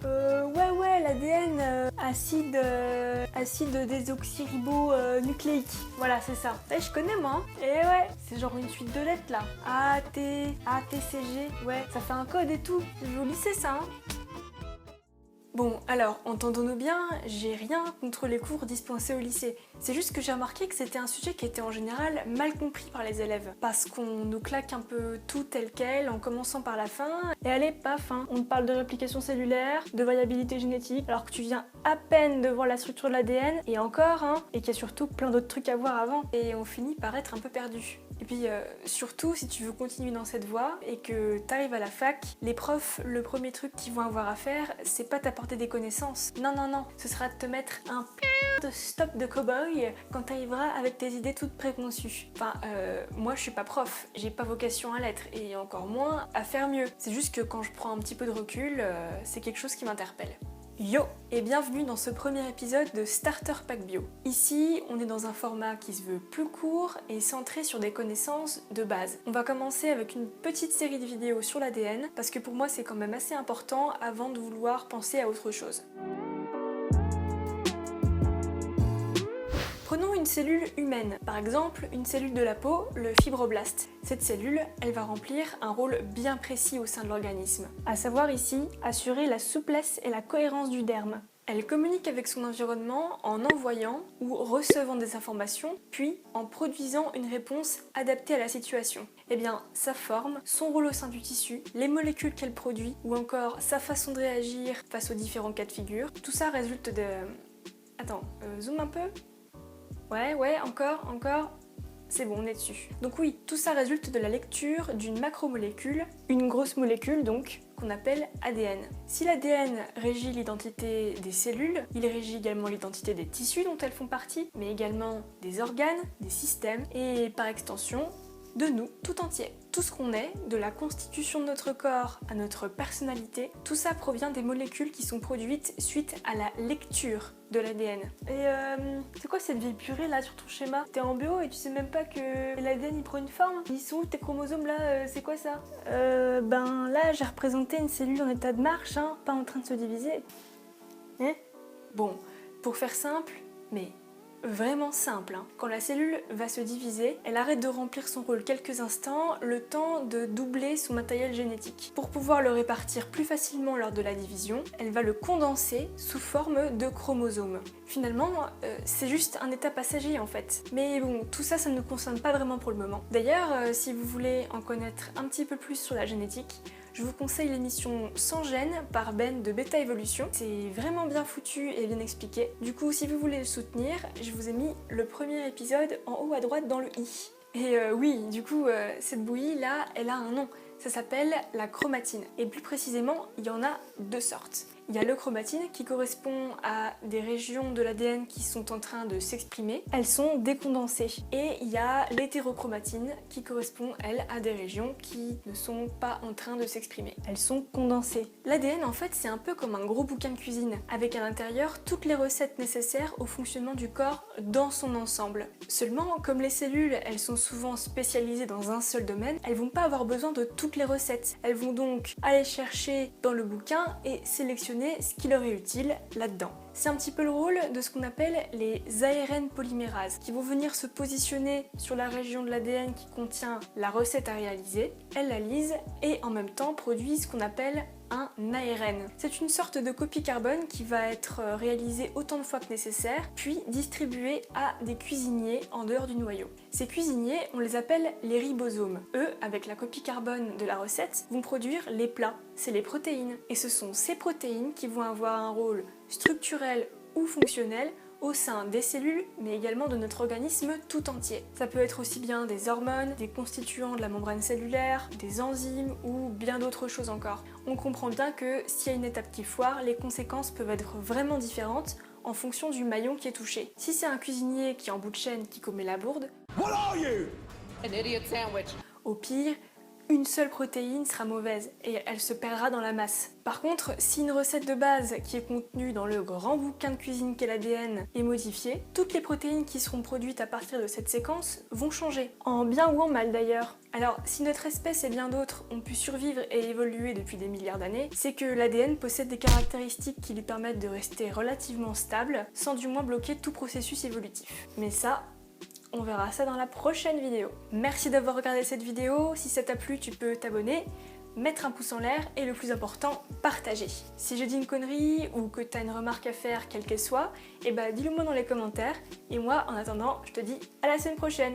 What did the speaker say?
Ouais, l'ADN, acide désoxyribonucléique. Voilà, c'est ça. Ouais, je connais moi. Et ouais, c'est genre une suite de lettres là. ATCG. Ouais, ça fait un code et tout. Je vais au lycée ça, hein. Bon, alors, entendons-nous bien, j'ai rien contre les cours dispensés au lycée. C'est juste que j'ai remarqué que c'était un sujet qui était en général mal compris par les élèves. Parce qu'on nous claque un peu tout tel quel, en commençant par la fin, et allez, paf, hein. On te parle de réplication cellulaire, de variabilité génétique, alors que tu viens à peine de voir la structure de l'ADN, et encore, hein, et qu'il y a surtout plein d'autres trucs à voir avant, et on finit par être un peu perdu. Et puis surtout, si tu veux continuer dans cette voie et que t'arrives à la fac, les profs, le premier truc qu'ils vont avoir à faire, c'est pas t'apporter des connaissances. Non, ce sera de te mettre un de stop de cow-boy quand t'arriveras avec tes idées toutes préconçues. Enfin, moi je suis pas prof, j'ai pas vocation à l'être et encore moins à faire mieux. C'est juste que quand je prends un petit peu de recul, c'est quelque chose qui m'interpelle. Yo et bienvenue dans ce premier épisode de Starter Pack Bio. Ici, on est dans un format qui se veut plus court et centré sur des connaissances de base. On va commencer avec une petite série de vidéos sur l'ADN parce que pour moi c'est quand même assez important avant de vouloir penser à autre chose. Prenons une cellule humaine, par exemple une cellule de la peau, le fibroblaste. Cette cellule, elle va remplir un rôle bien précis au sein de l'organisme, à savoir ici assurer la souplesse et la cohérence du derme. Elle communique avec son environnement en envoyant ou recevant des informations, puis en produisant une réponse adaptée à la situation. Eh bien, sa forme, son rôle au sein du tissu, les molécules qu'elle produit, ou encore sa façon de réagir face aux différents cas de figure, tout ça résulte de... Attends, zoom un peu. Ouais, encore. C'est bon, on est dessus. Donc oui, tout ça résulte de la lecture d'une macromolécule, une grosse molécule donc, qu'on appelle ADN. Si l'ADN régit l'identité des cellules, il régit également l'identité des tissus dont elles font partie, mais également des organes, des systèmes et par extension, de nous tout entier. Tout ce qu'on est, de la constitution de notre corps à notre personnalité, tout ça provient des molécules qui sont produites suite à la lecture de l'ADN. Et c'est quoi cette vieille purée là sur ton schéma? T'es en bio et tu sais même pas que l'ADN il prend une forme? Ils sont où tes chromosomes là? C'est quoi ça? Ben là j'ai représenté une cellule en état de marche, hein, pas en train de se diviser. Hein? Bon, pour faire simple, mais vraiment simple, hein. Quand la cellule va se diviser, elle arrête de remplir son rôle quelques instants, le temps de doubler son matériel génétique. Pour pouvoir le répartir plus facilement lors de la division, elle va le condenser sous forme de chromosomes. Finalement, c'est juste un état passager en fait. Mais bon, tout ça, ça ne nous concerne pas vraiment pour le moment. D'ailleurs, si vous voulez en connaître un petit peu plus sur la génétique, je vous conseille l'émission Sans gêne par Ben de Beta Evolution. C'est vraiment bien foutu et bien expliqué. Du coup, si vous voulez le soutenir, je vous ai mis le premier épisode en haut à droite dans le i. Et oui, du coup, cette bouillie là, elle a un nom. Ça s'appelle la chromatine. Et plus précisément, il y en a deux sortes. Il y a l'euchromatine qui correspond à des régions de l'ADN qui sont en train de s'exprimer. Elles sont décondensées. Et il y a l'hétérochromatine qui correspond, elle, à des régions qui ne sont pas en train de s'exprimer. Elles sont condensées. L'ADN, en fait, c'est un peu comme un gros bouquin de cuisine, avec à l'intérieur toutes les recettes nécessaires au fonctionnement du corps dans son ensemble. Seulement, comme les cellules, elles sont souvent spécialisées dans un seul domaine, elles vont pas avoir besoin de toutes les recettes. Elles vont donc aller chercher dans le bouquin et sélectionner ce qui leur est utile là-dedans. C'est un petit peu le rôle de ce qu'on appelle les ARN polymérases, qui vont venir se positionner sur la région de l'ADN qui contient la recette à réaliser, elles la lisent et en même temps produisent ce qu'on appelle un ARN. C'est une sorte de copie carbone qui va être réalisée autant de fois que nécessaire, puis distribuée à des cuisiniers en dehors du noyau. Ces cuisiniers, on les appelle les ribosomes. Eux, avec la copie carbone de la recette, vont produire les plats, c'est les protéines. Et ce sont ces protéines qui vont avoir un rôle structurel ou fonctionnel au sein des cellules, mais également de notre organisme tout entier. Ça peut être aussi bien des hormones, des constituants de la membrane cellulaire, des enzymes ou bien d'autres choses encore. On comprend bien que s'il y a une étape qui foire, les conséquences peuvent être vraiment différentes en fonction du maillon qui est touché. Si c'est un cuisinier qui est en bout de chaîne qui commet la bourde, What are you? An idiot sandwich. Au pire, une seule protéine sera mauvaise et elle se perdra dans la masse. Par contre, si une recette de base qui est contenue dans le grand bouquin de cuisine qu'est l'ADN est modifiée, toutes les protéines qui seront produites à partir de cette séquence vont changer, en bien ou en mal d'ailleurs. Alors, si notre espèce et bien d'autres ont pu survivre et évoluer depuis des milliards d'années, c'est que l'ADN possède des caractéristiques qui lui permettent de rester relativement stable, sans du moins bloquer tout processus évolutif. Mais ça, on verra ça dans la prochaine vidéo. Merci d'avoir regardé cette vidéo. Si ça t'a plu, tu peux t'abonner, mettre un pouce en l'air et le plus important, partager. Si je dis une connerie ou que t'as une remarque à faire, quelle qu'elle soit, dis-le moi dans les commentaires. Et moi, en attendant, je te dis à la semaine prochaine.